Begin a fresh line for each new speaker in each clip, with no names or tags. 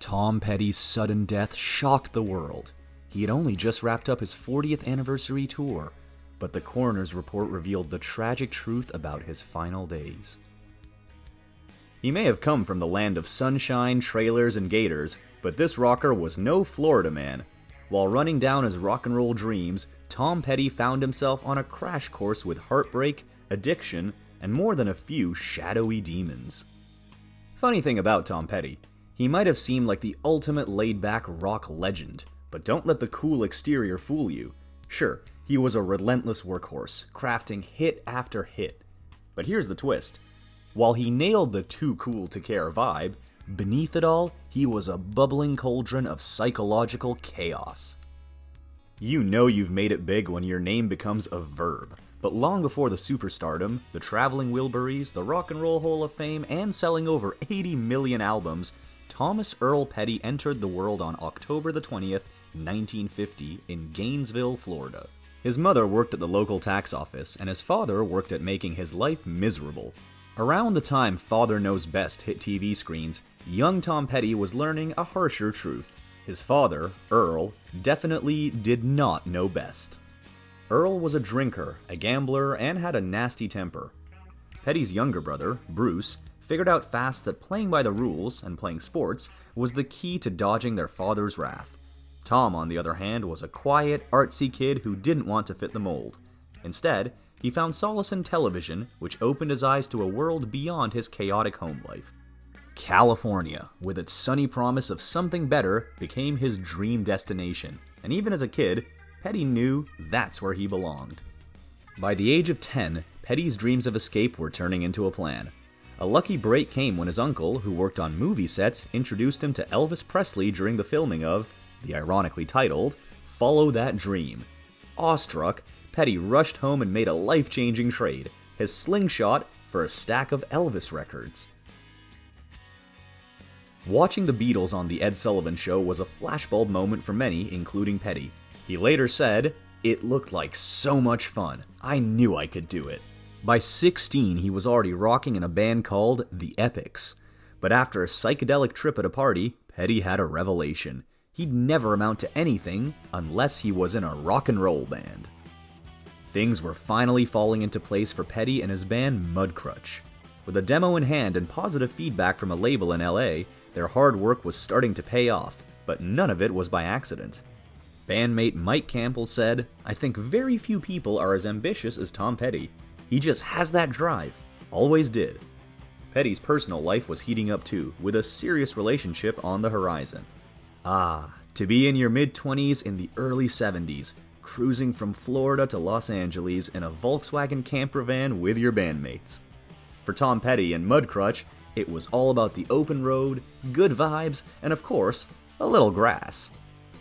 Tom Petty's sudden death shocked the world. He had only just wrapped up his 40th anniversary tour, but the coroner's report revealed the tragic truth about his final days. He may have come from the land of sunshine, trailers, and gators, but this rocker was no Florida man. While running down his rock and roll dreams, Tom Petty found himself on a crash course with heartbreak, addiction, and more than a few shadowy demons. Funny thing about Tom Petty, he might have seemed like the ultimate laid-back rock legend, but don't let the cool exterior fool you. Sure, he was a relentless workhorse, crafting hit after hit. But here's the twist. While he nailed the too cool to care vibe, beneath it all, he was a bubbling cauldron of psychological chaos. You know you've made it big when your name becomes a verb, but long before the superstardom, the traveling Wilburys, the Rock and Roll Hall of Fame, and selling over 80 million albums, Thomas Earl Petty entered the world on October the 20th, 1950, in Gainesville, Florida. His mother worked at the local tax office, and his father worked at making his life miserable. Around the time Father Knows Best hit TV screens, young Tom Petty was learning a harsher truth. His father, Earl, definitely did not know best. Earl was a drinker, a gambler, and had a nasty temper. Petty's younger brother, Bruce, figured out fast that playing by the rules and playing sports was the key to dodging their father's wrath. Tom, on the other hand, was a quiet, artsy kid who didn't want to fit the mold. Instead, he found solace in television, which opened his eyes to a world beyond his chaotic home life. California, with its sunny promise of something better, became his dream destination, and even as a kid, Petty knew that's where he belonged. By the age of 10, Petty's dreams of escape were turning into a plan. A lucky break came when his uncle, who worked on movie sets, introduced him to Elvis Presley during the filming of the ironically titled Follow That Dream. Awestruck, Petty rushed home and made a life-changing trade, his slingshot for a stack of Elvis records. Watching the Beatles on The Ed Sullivan Show was a flashbulb moment for many, including Petty. He later said, "It looked like so much fun. I knew I could do it." By 16, he was already rocking in a band called The Epics. But after a psychedelic trip at a party, Petty had a revelation. He'd never amount to anything unless he was in a rock and roll band. Things were finally falling into place for Petty and his band Mudcrutch. With a demo in hand and positive feedback from a label in LA, their hard work was starting to pay off, but none of it was by accident. Bandmate Mike Campbell said, "I think very few people are as ambitious as Tom Petty. He just has that drive. Always did." Petty's personal life was heating up too, with a serious relationship on the horizon. To be in your mid-20s in the early 70s, cruising from Florida to Los Angeles in a Volkswagen camper van with your bandmates. For Tom Petty and Mudcrutch, it was all about the open road, good vibes, and of course, a little grass.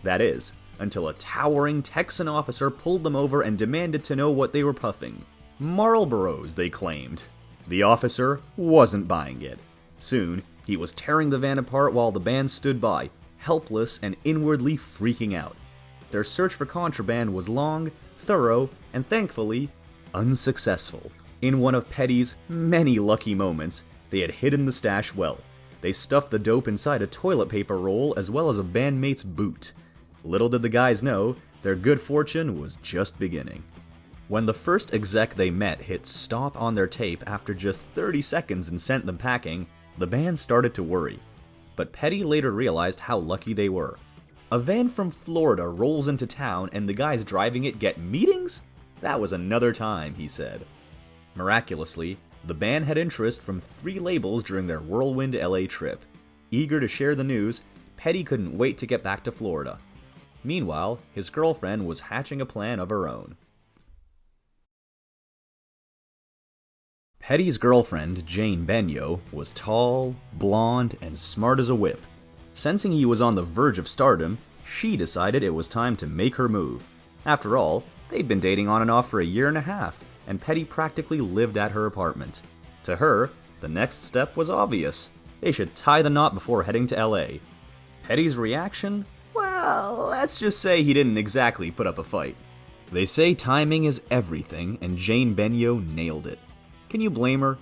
That is, until a towering Texan officer pulled them over and demanded to know what they were puffing. Marlboros, they claimed. The officer wasn't buying it. Soon, he was tearing the van apart while the band stood by, helpless and inwardly freaking out. Their search for contraband was long, thorough, and thankfully, unsuccessful. In one of Petty's many lucky moments, they had hidden the stash well. They stuffed the dope inside a toilet paper roll as well as a bandmate's boot. Little did the guys know, their good fortune was just beginning. When the first exec they met hit stop on their tape after just 30 seconds and sent them packing, the band started to worry. But Petty later realized how lucky they were. A van from Florida rolls into town and the guys driving it get meetings? That was another time, he said. Miraculously, the band had interest from 3 labels during their whirlwind LA trip. Eager to share the news, Petty couldn't wait to get back to Florida. Meanwhile, his girlfriend was hatching a plan of her own. Petty's girlfriend, Jane Benyo, was tall, blonde, and smart as a whip. Sensing he was on the verge of stardom, she decided it was time to make her move. After all, they'd been dating on and off for a year and a half, and Petty practically lived at her apartment. To her, the next step was obvious. They should tie the knot before heading to LA. Petty's reaction? Well, let's just say he didn't exactly put up a fight. They say timing is everything, and Jane Benyo nailed it. Can you blame her?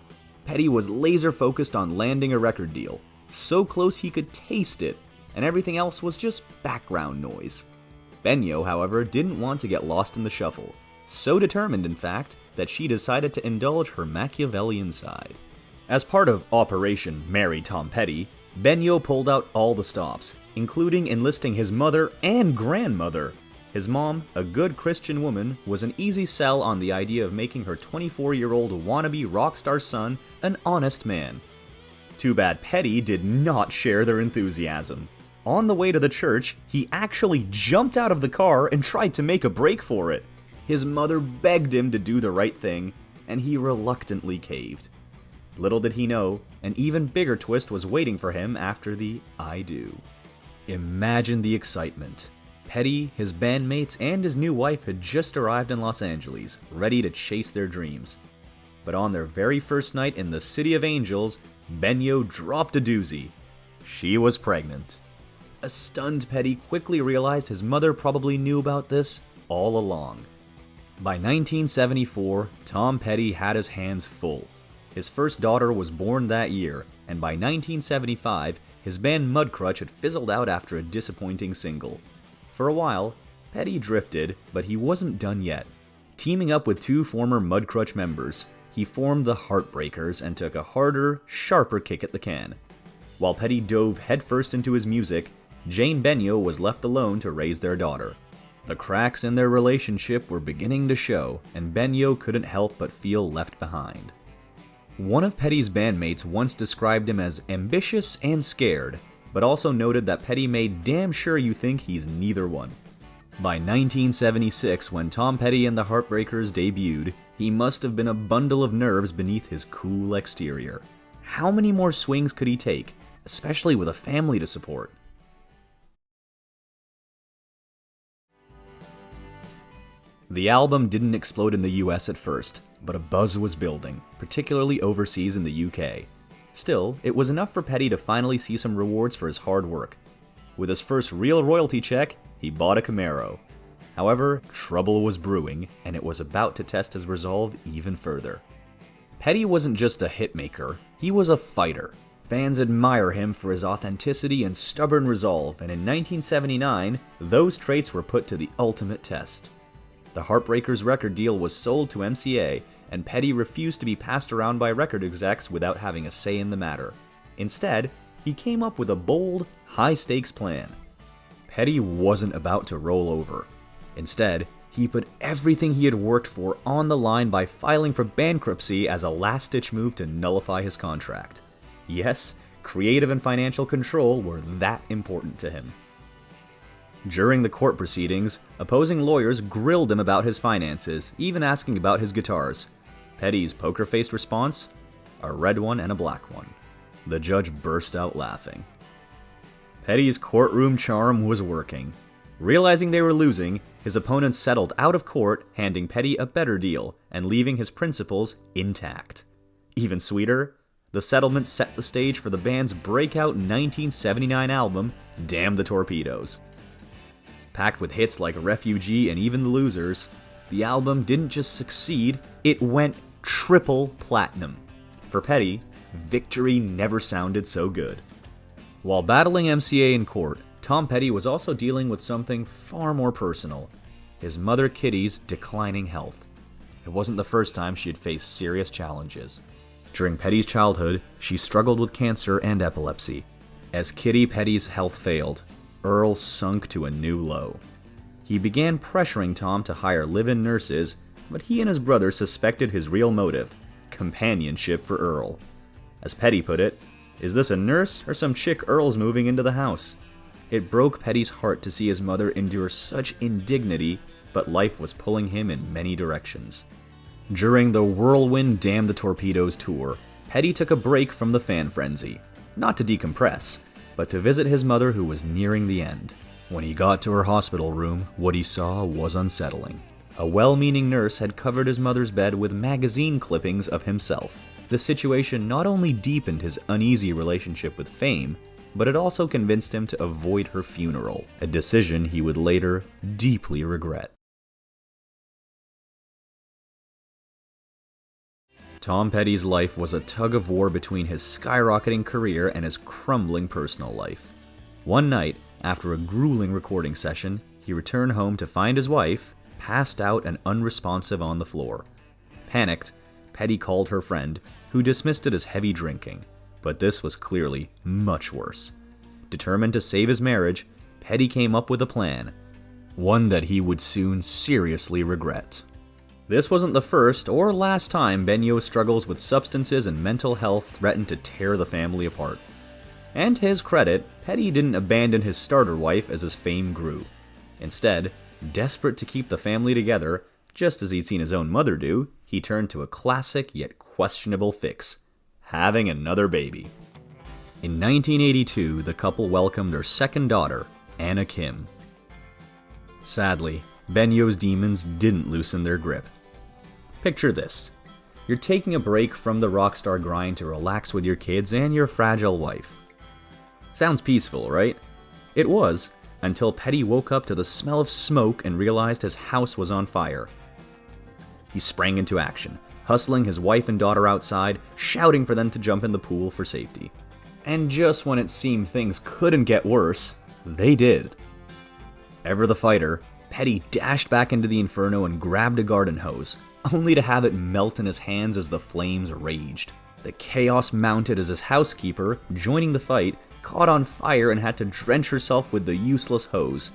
Petty was laser focused on landing a record deal, so close he could taste it. and everything else was just background noise. Benyo, however, didn't want to get lost in the shuffle, so determined, in fact, that she decided to indulge her Machiavellian side. As part of Operation Marry Tom Petty, Benyo pulled out all the stops, including enlisting his mother and grandmother. His mom, a good Christian woman, was an easy sell on the idea of making her 24-year-old wannabe rock star son an honest man. Too bad Petty did not share their enthusiasm. On the way to the church, he actually jumped out of the car and tried to make a break for it. His mother begged him to do the right thing, and he reluctantly caved. Little did he know, an even bigger twist was waiting for him after the I do. Imagine the excitement. Petty, his bandmates, and his new wife had just arrived in Los Angeles, ready to chase their dreams. But on their very first night in the City of Angels, Benyo dropped a doozy. She was pregnant. A stunned Petty quickly realized his mother probably knew about this all along. By 1974, Tom Petty had his hands full. His first daughter was born that year, and by 1975, his band Mudcrutch had fizzled out after a disappointing single. For a while, Petty drifted, but he wasn't done yet. Teaming up with two former Mudcrutch members, he formed the Heartbreakers and took a harder, sharper kick at the can. While Petty dove headfirst into his music, Jane Benyo was left alone to raise their daughter. The cracks in their relationship were beginning to show, and Benyo couldn't help but feel left behind. One of Petty's bandmates once described him as ambitious and scared, but also noted that Petty made damn sure you think he's neither one. By 1976, when Tom Petty and the Heartbreakers debuted, he must have been a bundle of nerves beneath his cool exterior. How many more swings could he take, especially with a family to support? The album didn't explode in the US at first, but a buzz was building, particularly overseas in the UK. Still, it was enough for Petty to finally see some rewards for his hard work. With his first real royalty check, he bought a Camaro. However, trouble was brewing, and it was about to test his resolve even further. Petty wasn't just a hitmaker, he was a fighter. Fans admire him for his authenticity and stubborn resolve, and in 1979, those traits were put to the ultimate test. The Heartbreakers record deal was sold to MCA, and Petty refused to be passed around by record execs without having a say in the matter. Instead, he came up with a bold, high-stakes plan. Petty wasn't about to roll over. Instead, he put everything he had worked for on the line by filing for bankruptcy as a last-ditch move to nullify his contract. Yes, creative and financial control were that important to him. During the court proceedings, opposing lawyers grilled him about his finances, even asking about his guitars. Petty's poker-faced response? A red one and a black one. The judge burst out laughing. Petty's courtroom charm was working. Realizing they were losing, his opponents settled out of court, handing Petty a better deal and leaving his principles intact. Even sweeter, the settlement set the stage for the band's breakout 1979 album, Damn the Torpedoes. Packed with hits like Refugee and Even the Losers, the album didn't just succeed, it went triple platinum. For Petty, victory never sounded so good. While battling MCA in court, Tom Petty was also dealing with something far more personal: his mother Kitty's declining health. It wasn't the first time she had faced serious challenges. During Petty's childhood, she struggled with cancer and epilepsy. As Kitty Petty's health failed, Earl sunk to a new low. He began pressuring Tom to hire live-in nurses, but he and his brother suspected his real motive: companionship for Earl. As Petty put it, "Is this a nurse or some chick Earl's moving into the house?" It broke Petty's heart to see his mother endure such indignity, but life was pulling him in many directions. During the whirlwind Damn the Torpedoes tour, Petty took a break from the fan frenzy, not to decompress, but to visit his mother who was nearing the end. When he got to her hospital room, what he saw was unsettling. A well-meaning nurse had covered his mother's bed with magazine clippings of himself. The situation not only deepened his uneasy relationship with fame, but it also convinced him to avoid her funeral, a decision he would later deeply regret. Tom Petty's life was a tug-of-war between his skyrocketing career and his crumbling personal life. One night, after a grueling recording session, he returned home to find his wife passed out and unresponsive on the floor. Panicked, Petty called her friend, who dismissed it as heavy drinking, but this was clearly much worse. Determined to save his marriage, Petty came up with a plan, one that he would soon seriously regret. This wasn't the first or last time Benio's struggles with substances and mental health threatened to tear the family apart. And to his credit, Petty didn't abandon his starter wife as his fame grew. Instead, desperate to keep the family together, just as he'd seen his own mother do, he turned to a classic yet questionable fix: having another baby. In 1982, the couple welcomed their second daughter, Anna Kim. Sadly, Benio's demons didn't loosen their grip. Picture this. You're taking a break from the rockstar grind to relax with your kids and your fragile wife. Sounds peaceful, right? It was, until Petty woke up to the smell of smoke and realized his house was on fire. He sprang into action, hustling his wife and daughter outside, shouting for them to jump in the pool for safety. And just when it seemed things couldn't get worse, they did. Ever the fighter, Petty dashed back into the inferno and grabbed a garden hose, only to have it melt in his hands as the flames raged. The chaos mounted as his housekeeper, joining the fight, caught on fire and had to drench herself with the useless hose.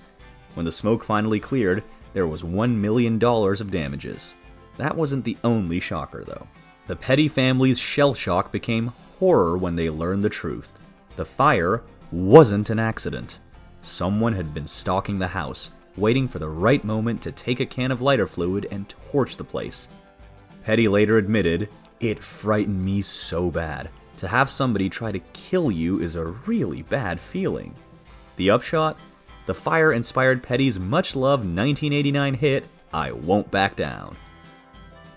When the smoke finally cleared, there was $1 million of damages. That wasn't the only shocker, though. The Petty family's shell shock became horror when they learned the truth. The fire wasn't an accident. Someone had been stalking the house, waiting for the right moment to take a can of lighter fluid and torch the place. Petty later admitted, "It frightened me so bad. To have somebody try to kill you is a really bad feeling." The upshot? The fire inspired Petty's much-loved 1989 hit, "I Won't Back Down."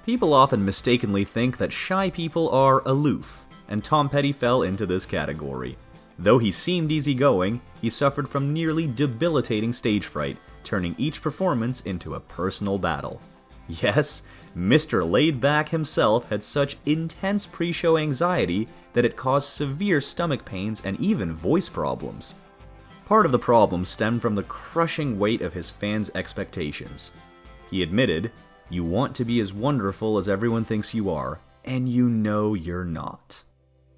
People often mistakenly think that shy people are aloof, and Tom Petty fell into this category. Though he seemed easygoing, he suffered from nearly debilitating stage fright, turning each performance into a personal battle. Yes, Mr. Laidback himself had such intense pre-show anxiety that it caused severe stomach pains and even voice problems. Part of the problem stemmed from the crushing weight of his fans' expectations. He admitted, "You want to be as wonderful as everyone thinks you are, and you know you're not."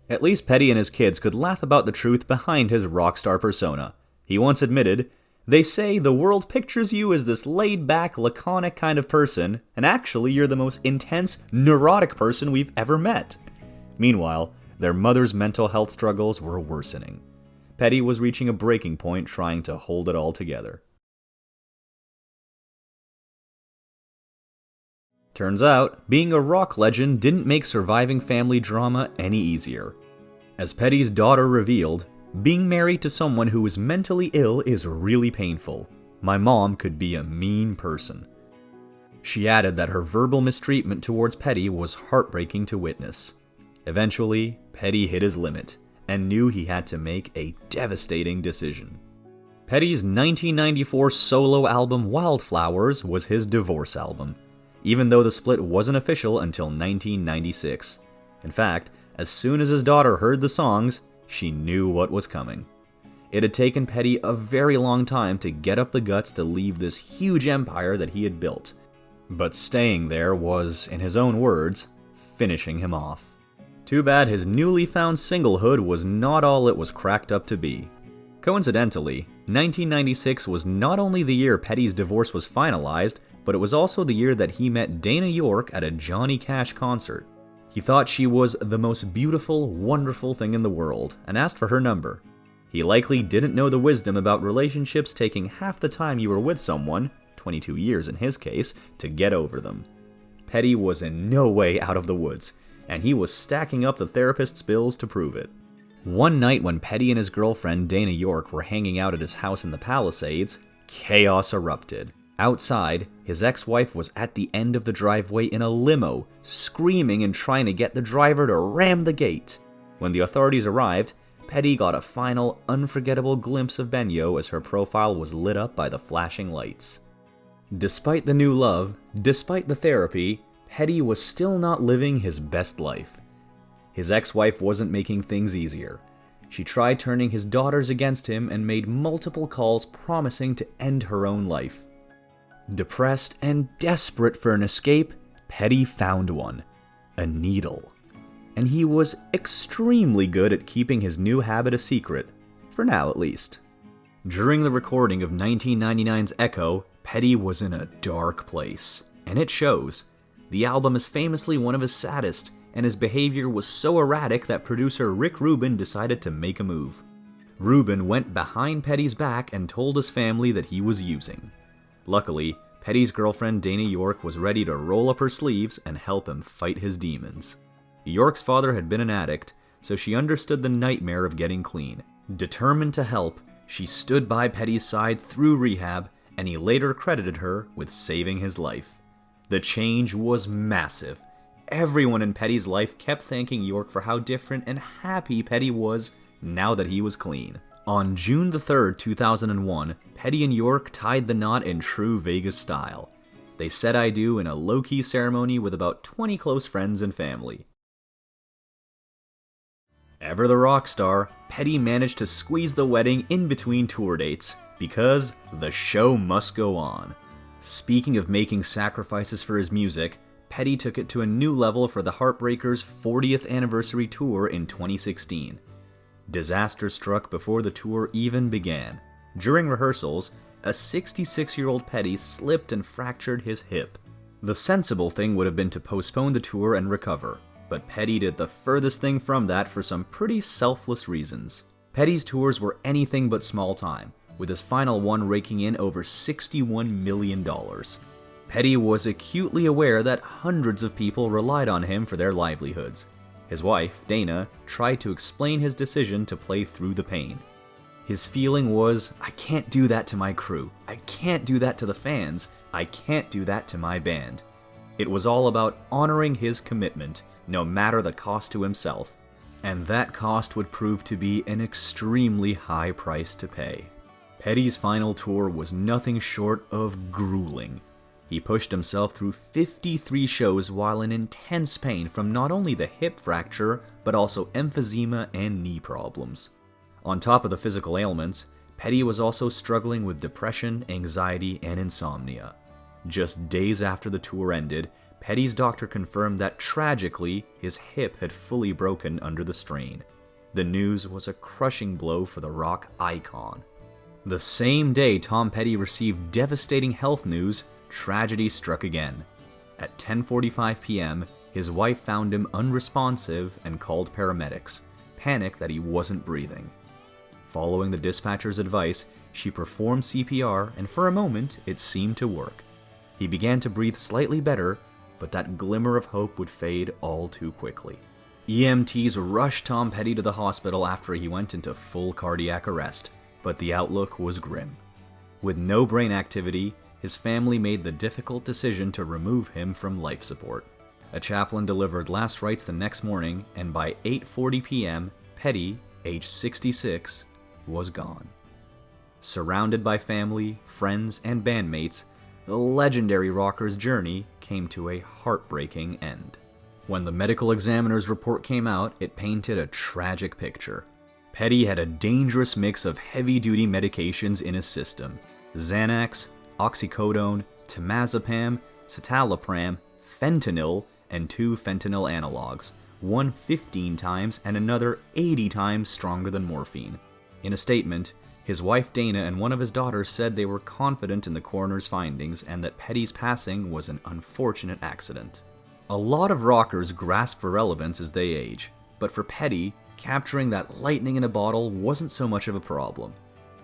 At least Petty and his kids could laugh about the truth behind his rock star persona. He once admitted, "They say the world pictures you as this laid-back, laconic kind of person, and actually you're the most intense, neurotic person we've ever met." Meanwhile, their mother's mental health struggles were worsening. Petty was reaching a breaking point trying to hold it all together. Turns out, being a rock legend didn't make surviving family drama any easier. As Petty's daughter revealed, "Being married to someone who is mentally ill is really painful. My mom could be a mean person." She added that her verbal mistreatment towards Petty was heartbreaking to witness. Eventually, Petty hit his limit and knew he had to make a devastating decision. Petty's 1994 solo album Wildflowers was his divorce album, even though the split wasn't official until 1996. In fact, as soon as his daughter heard the songs, she knew what was coming. It had taken Petty a very long time to get up the guts to leave this huge empire that he had built. But staying there was, in his own words, finishing him off. Too bad his newly found singlehood was not all it was cracked up to be. Coincidentally, 1996 was not only the year Petty's divorce was finalized, but it was also the year that he met Dana York at a Johnny Cash concert. He thought she was the most beautiful, wonderful thing in the world, and asked for her number. He likely didn't know the wisdom about relationships taking half the time you were with someone, 22 years in his case, to get over them. Petty was in no way out of the woods, and he was stacking up the therapist's bills to prove it. One night when Petty and his girlfriend Dana York were hanging out at his house in the Palisades, chaos erupted. Outside, his ex-wife was at the end of the driveway in a limo, screaming and trying to get the driver to ram the gate. When the authorities arrived, Petty got a final, unforgettable glimpse of Benio as her profile was lit up by the flashing lights. Despite the new love, despite the therapy, Petty was still not living his best life. His ex-wife wasn't making things easier. She tried turning his daughters against him and made multiple calls promising to end her own life. Depressed and desperate for an escape, Petty found one: a needle. And he was extremely good at keeping his new habit a secret, for now at least. During the recording of 1999's Echo, Petty was in a dark place, and it shows. The album is famously one of his saddest, and his behavior was so erratic that producer Rick Rubin decided to make a move. Rubin went behind Petty's back and told his family that he was using. Luckily, Petty's girlfriend Dana York was ready to roll up her sleeves and help him fight his demons. York's father had been an addict, so she understood the nightmare of getting clean. Determined to help, she stood by Petty's side through rehab, and he later credited her with saving his life. The change was massive. Everyone in Petty's life kept thanking York for how different and happy Petty was now that he was clean. On June the 3rd, 2001, Petty and York tied the knot in true Vegas style. They said I do in a low-key ceremony with about 20 close friends and family. Ever the rock star, Petty managed to squeeze the wedding in between tour dates, because the show must go on. Speaking of making sacrifices for his music, Petty took it to a new level for the Heartbreakers' 40th anniversary tour in 2016. Disaster struck before the tour even began. During rehearsals, a 66-year-old Petty slipped and fractured his hip. The sensible thing would have been to postpone the tour and recover, but Petty did the furthest thing from that for some pretty selfless reasons. Petty's tours were anything but small time, with his final one raking in over $61 million. Petty was acutely aware that hundreds of people relied on him for their livelihoods. His wife, Dana, tried to explain his decision to play through the pain. His feeling was, I can't do that to my crew. I can't do that to the fans. I can't do that to my band. It was all about honoring his commitment, no matter the cost to himself. And that cost would prove to be an extremely high price to pay. Petty's final tour was nothing short of grueling. He pushed himself through 53 shows while in intense pain from not only the hip fracture, but also emphysema and knee problems. On top of the physical ailments, Petty was also struggling with depression, anxiety, and insomnia. Just days after the tour ended, Petty's doctor confirmed that tragically, his hip had fully broken under the strain. The news was a crushing blow for the rock icon. The same day Tom Petty received devastating health news, tragedy struck again. At 10:45 p.m., his wife found him unresponsive and called paramedics, panicked that he wasn't breathing. Following the dispatcher's advice, she performed CPR, and for a moment, it seemed to work. He began to breathe slightly better, but that glimmer of hope would fade all too quickly. EMTs rushed Tom Petty to the hospital after he went into full cardiac arrest, but the outlook was grim. With no brain activity, his family made the difficult decision to remove him from life support. A chaplain delivered last rites the next morning, and by 8:40 p.m., Petty, age 66, was gone. Surrounded by family, friends, and bandmates, the legendary rocker's journey came to a heartbreaking end. When the medical examiner's report came out, it painted a tragic picture. Petty had a dangerous mix of heavy-duty medications in his system: Xanax, oxycodone, temazepam, citalopram, fentanyl, and 2 fentanyl analogs, one 15 times and another 80 times stronger than morphine. In a statement, his wife Dana and one of his daughters said they were confident in the coroner's findings and that Petty's passing was an unfortunate accident. A lot of rockers grasp for relevance as they age, but for Petty, capturing that lightning in a bottle wasn't so much of a problem.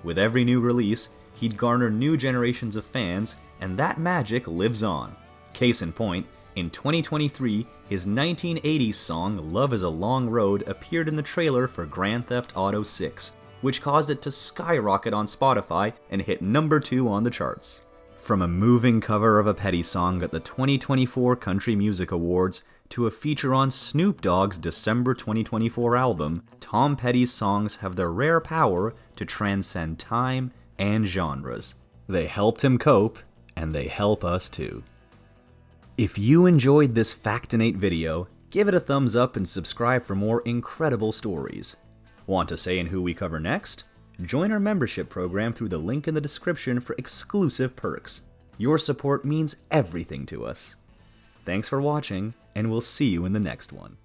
With every new release, he'd garner new generations of fans, and that magic lives on. Case in point, in 2023, his 1980s song Love is a Long Road appeared in the trailer for Grand Theft Auto 6, which caused it to skyrocket on Spotify and hit number 2 on the charts. From a moving cover of a Petty song at the 2024 Country Music Awards to a feature on Snoop Dogg's December 2024 album, Tom Petty's songs have the rare power to transcend time and genres. They helped him cope, and they help us too. If you enjoyed this Factinate video, give it a thumbs up and subscribe for more incredible stories. Want a say in who we cover next? Join our membership program through the link in the description for exclusive perks. Your support means everything to us. Thanks for watching, and we'll see you in the next one.